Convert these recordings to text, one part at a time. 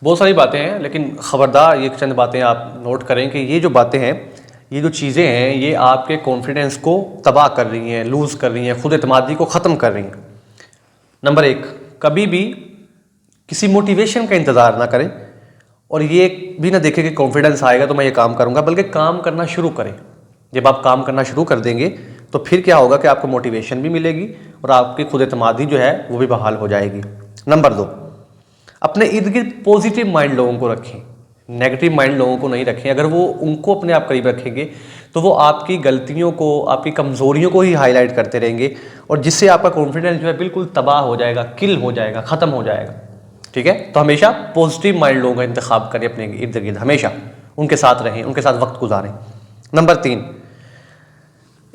बहुत सारी बातें हैं, लेकिन ख़बरदार ये चंद बातें आप नोट करें कि ये जो बातें हैं, ये जो चीज़ें हैं, ये आपके कॉन्फिडेंस को तबाह कर रही हैं, लूज़ कर रही हैं, खुद एतमादी को ख़त्म कर रही हैं। नंबर 1, कभी भी किसी मोटिवेशन का इंतज़ार ना करें और ये भी ना देखें कि कॉन्फिडेंस आएगा तो मैं ये काम करूँगा, बल्कि काम करना शुरू करें। जब आप काम करना शुरू कर देंगे तो फिर क्या होगा कि आपको मोटिवेशन भी मिलेगी और आपकी खुद एतमादी जो है वो भी बहाल हो जाएगी। नंबर 2, अपने इर्द गिर्द पॉजिटिव माइंड लोगों को रखें, नेगेटिव माइंड लोगों को नहीं रखें। अगर वो उनको अपने आप करीब रखेंगे तो वो आपकी गलतियों को, आपकी कमज़ोरियों को ही हाईलाइट करते रहेंगे और जिससे आपका कॉन्फिडेंस जो है बिल्कुल तबाह हो जाएगा, किल हो जाएगा, ख़त्म हो जाएगा। ठीक है, तो हमेशा पॉजिटिव माइंड लोगों का इंतखाब करें अपने इर्द गिर्द, हमेशा उनके साथ रहें, उनके साथ वक्त गुजारें। नंबर 3,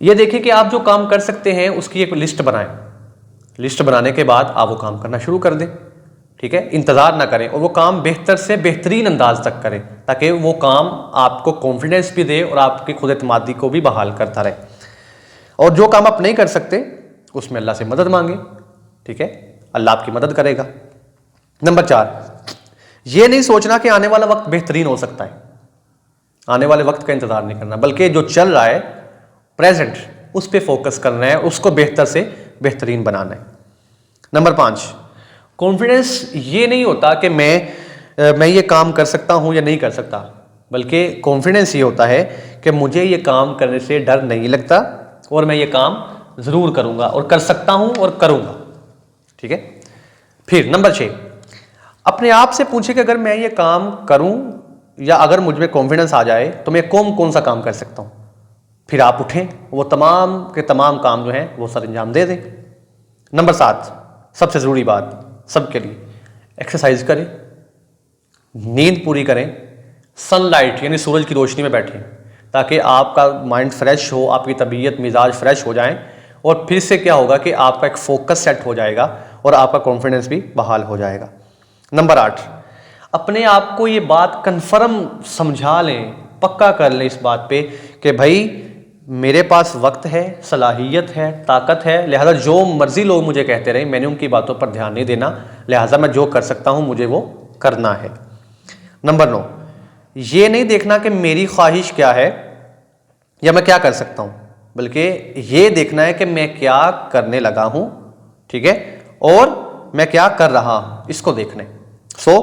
ये देखें कि आप जो काम कर सकते हैं उसकी एक लिस्ट बनाएं। लिस्ट बनाने के बाद आप वो काम करना शुरू कर दें। ठीक है, इंतज़ार ना करें और वो काम बेहतर से बेहतरीन अंदाज तक करें ताकि वो काम आपको कॉन्फिडेंस भी दे और आपकी खुद एतमादी को भी बहाल करता रहे। और जो काम आप नहीं कर सकते उसमें अल्लाह से मदद मांगे। ठीक है, अल्लाह आपकी मदद करेगा। नंबर 4, ये नहीं सोचना कि आने वाला वक्त बेहतरीन हो सकता है, आने वाले वक्त का इंतज़ार नहीं करना, बल्कि जो चल रहा है प्रेजेंट उस पर फोकस करना है, उसको बेहतर से बेहतरीन बनाना है। नंबर 5, कॉन्फिडेंस ये नहीं होता कि मैं ये काम कर सकता हूँ या नहीं कर सकता, बल्कि कॉन्फिडेंस ये होता है कि मुझे ये काम करने से डर नहीं लगता और मैं ये काम ज़रूर करूँगा और कर सकता हूँ और करूँगा। ठीक है, फिर नंबर 6, अपने आप से पूछे कि अगर मैं ये काम करूँ या अगर मुझ में कॉन्फिडेंस आ जाए तो मैं कौन सा काम कर सकता हूँ। फिर आप उठें, वो तमाम के तमाम काम जो हैं वो सर अंजाम दे दें। नंबर 7, सबसे ज़रूरी बात सबके लिए, एक्सरसाइज करें, नींद पूरी करें, सनलाइट यानी सूरज की रोशनी में बैठें ताकि आपका माइंड फ्रेश हो, आपकी तबीयत मिजाज फ्रेश हो जाएं और फिर से क्या होगा कि आपका एक फोकस सेट हो जाएगा और आपका कॉन्फिडेंस भी बहाल हो जाएगा। नंबर 8, अपने आप को ये बात कन्फर्म समझा लें, पक्का कर लें इस बात पे कि भाई मेरे पास वक्त है, सलाहियत है, ताकत है, लिहाजा जो मर्जी लोग मुझे कहते रहे मैंने उनकी बातों पर ध्यान नहीं देना, लिहाजा मैं जो कर सकता हूं मुझे वो करना है। नंबर 9, ये नहीं देखना कि मेरी ख्वाहिश क्या है या मैं क्या कर सकता हूं, बल्कि ये देखना है कि मैं क्या करने लगा हूं। ठीक है, और मैं क्या कर रहा हूं, इसको देखना है। So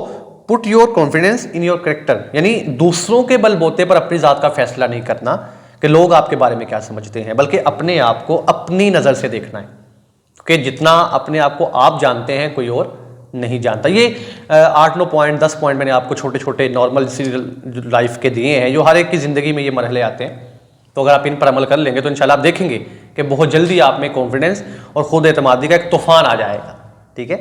put your confidence in your character, यानी दूसरों के बलबूते पर अपनी जात का फैसला नहीं करना कि लोग आपके बारे में क्या समझते हैं, बल्कि अपने आप को अपनी नज़र से देखना है कि जितना अपने आप को आप जानते हैं कोई और नहीं जानता। ये 8-9 पॉइंट 10 पॉइंट मैंने आपको छोटे छोटे नॉर्मल सी लाइफ के दिए हैं जो हर एक की ज़िंदगी में ये मरहले आते हैं। तो अगर आप इन पर अमल कर लेंगे तो इंशाल्लाह आप देखेंगे कि बहुत जल्दी आप में कॉन्फिडेंस और खुद एतमादी का एक तूफान आ जाएगा। ठीक है।